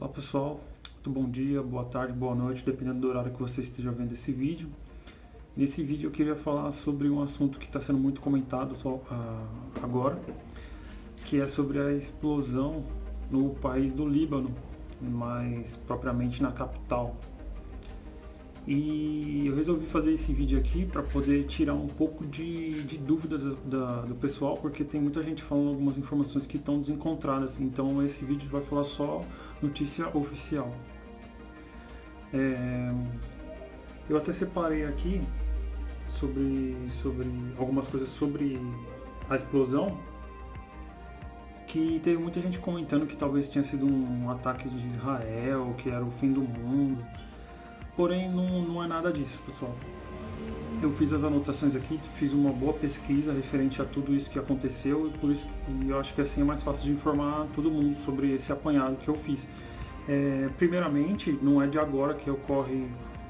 Olá pessoal, muito bom dia, boa tarde, boa noite, dependendo do horário que você esteja vendo esse vídeo. Nesse vídeo eu queria falar sobre um assunto que está sendo muito comentado agora, que é sobre a explosão no país do Líbano, mais propriamente na capital. E eu resolvi fazer esse vídeo aqui para poder tirar um pouco de dúvidas do pessoal, porque tem muita gente falando algumas informações que estão desencontradas. Então esse vídeo vai falar só notícia oficial. Eu até separei aqui sobre algumas coisas sobre a explosão, que teve muita gente comentando que talvez tinha sido um ataque de Israel, que era o fim do mundo. Porém, não é nada disso, pessoal. Eu fiz as anotações aqui, fiz uma boa pesquisa referente a tudo isso que aconteceu e por isso que eu acho que assim é mais fácil de informar todo mundo sobre esse apanhado que eu fiz. Primeiramente, não é de agora que ocorre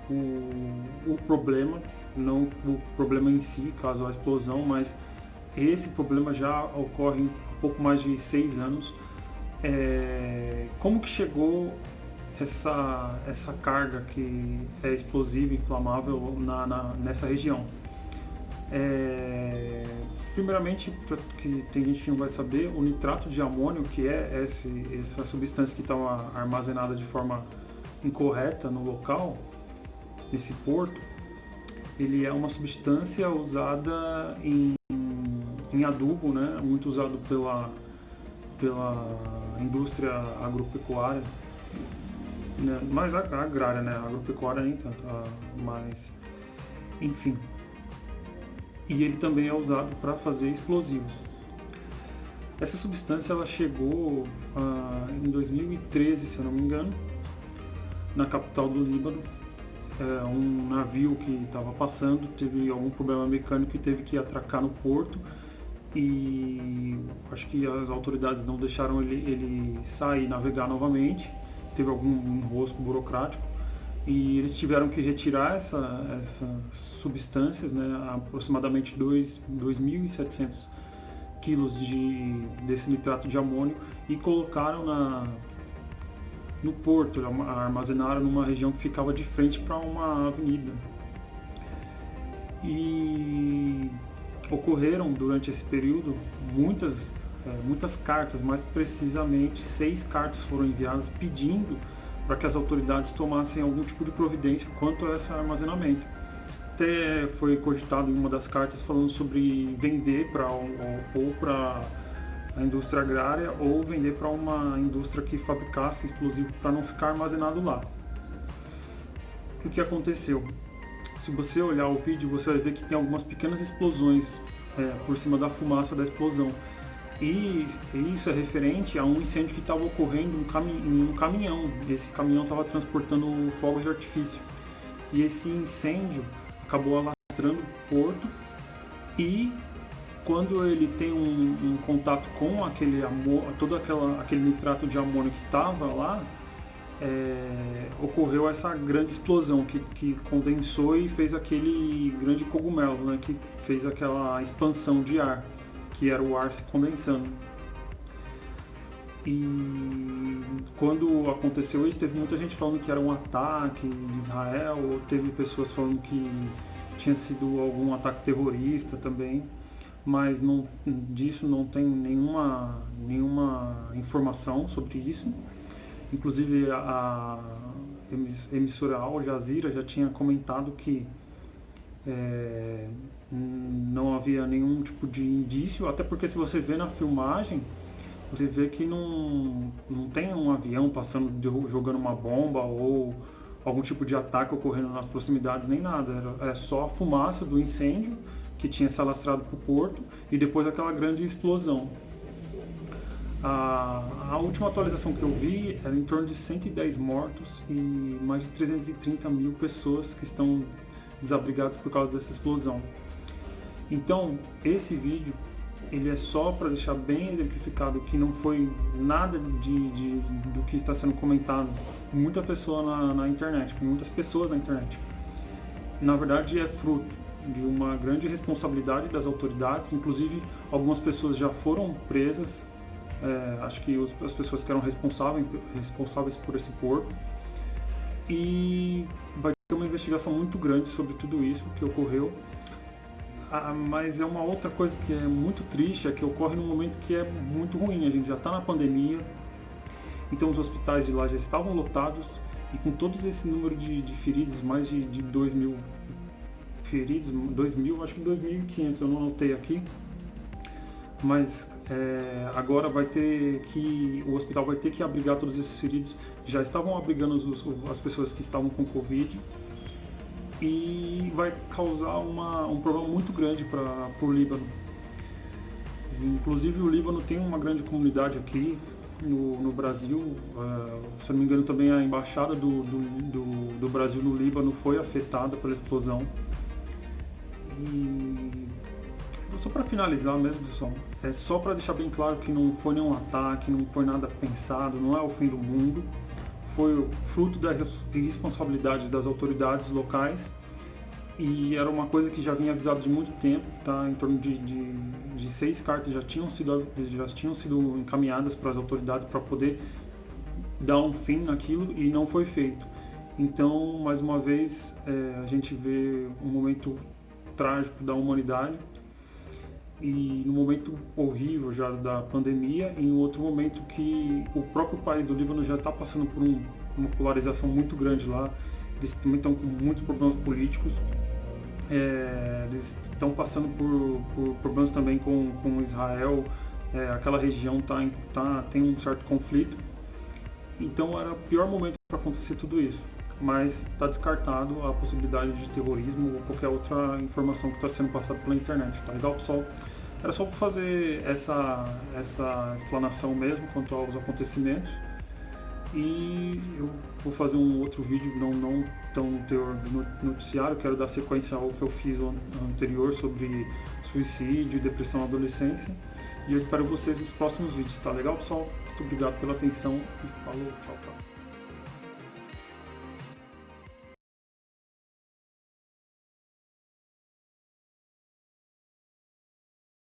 o problema, não o problema em si, caso a explosão, mas esse problema já ocorre há pouco mais de 6 anos. Como que chegou essa carga que é explosiva e inflamável nessa região? Primeiramente, para que tem gente que não vai saber, o nitrato de amônio, que é essa substância que estava armazenada de forma incorreta no local, nesse porto, ele é uma substância usada em adubo, né? Muito usado pela indústria agropecuária, né? Mais agrária, né? Agropecuária nem tanto, mas enfim. E ele também é usado para fazer explosivos. Essa substância ela chegou em 2013, se eu não me engano, na capital do Líbano. Um navio que estava passando teve algum problema mecânico e teve que atracar no porto, e acho que as autoridades não deixaram ele sair e navegar novamente. Teve algum enrosco burocrático e eles tiveram que retirar essas substâncias, né, aproximadamente 2.700 quilos desse nitrato de amônio, e colocaram no porto, armazenaram numa região que ficava de frente para uma avenida. E ocorreram durante esse período muitas cartas, mais precisamente 6 cartas foram enviadas pedindo para que as autoridades tomassem algum tipo de providência quanto a esse armazenamento. Até foi cogitado em uma das cartas falando sobre vender para a indústria agrária ou vender para uma indústria que fabricasse explosivo para não ficar armazenado lá. O que aconteceu? Se você olhar o vídeo, você vai ver que tem algumas pequenas explosões por cima da fumaça da explosão. E isso é referente a um incêndio que estava ocorrendo em um caminhão. Esse caminhão estava transportando fogos de artifício. E esse incêndio acabou alastrando o porto, e quando ele tem um contato com aquele nitrato de amônio que estava lá, ocorreu essa grande explosão que condensou e fez aquele grande cogumelo, né, que fez aquela expansão de ar, que era o ar se condensando. E quando aconteceu isso, teve muita gente falando que era um ataque de Israel, ou teve pessoas falando que tinha sido algum ataque terrorista também, mas disso não tem nenhuma informação sobre isso. Inclusive a emissora Al Jazeera já tinha comentado que não havia nenhum tipo de indício, até porque se você vê na filmagem, você vê que não tem um avião passando, jogando uma bomba ou algum tipo de ataque ocorrendo nas proximidades, nem nada. Era só a fumaça do incêndio que tinha se alastrado para o porto e depois aquela grande explosão. A última atualização que eu vi era em torno de 110 mortos e mais de 330 mil pessoas que estão desabrigadas por causa dessa explosão. Então, esse vídeo ele é só para deixar bem exemplificado que não foi nada do que está sendo comentado por muita pessoa na internet, por muitas pessoas na internet. Na verdade, é fruto de uma grande responsabilidade das autoridades. Inclusive, algumas pessoas já foram presas acho que as pessoas que eram responsáveis por esse porco. E vai ter uma investigação muito grande sobre tudo isso que ocorreu. Mas é uma outra coisa que é muito triste, é que ocorre num momento que é muito ruim. A gente já está na pandemia, então os hospitais de lá já estavam lotados, e com todos esse número de feridos, mais de 2.000 feridos, 2.000, acho que 2.500, eu não anotei aqui, mas agora o hospital vai ter que abrigar todos esses feridos. Já estavam abrigando as pessoas que estavam com Covid, e vai causar um problema muito grande para o Líbano. Inclusive o Líbano tem uma grande comunidade aqui no Brasil, se eu não me engano também a embaixada do Brasil no Líbano foi afetada pela explosão. E só para finalizar mesmo, pessoal, é só para deixar bem claro que não foi nenhum ataque, não foi nada pensado, não é o fim do mundo. Foi fruto da irresponsabilidade das autoridades locais, e era uma coisa que já vinha avisado de muito tempo, tá? Em torno de 6 cartas já tinham sido encaminhadas para as autoridades para poder dar um fim naquilo, e não foi feito. Então, mais uma vez, a gente vê um momento trágico da humanidade, e no momento horrível já da pandemia, e em outro momento que o próprio país do Líbano já está passando por uma polarização muito grande lá. Eles também estão com muitos problemas políticos, eles estão passando por problemas também com Israel, aquela região tem um certo conflito, então era o pior momento para acontecer tudo isso. Mas está descartado a possibilidade de terrorismo ou qualquer outra informação que está sendo passada pela internet. Tá legal, pessoal? Era só para fazer essa explanação mesmo quanto aos acontecimentos. E eu vou fazer um outro vídeo, não tão teor noticiário, quero dar sequência ao que eu fiz anterior sobre suicídio e depressão na adolescência. E eu espero vocês nos próximos vídeos, tá legal, pessoal? Muito obrigado pela atenção e falou, tchau, tchau.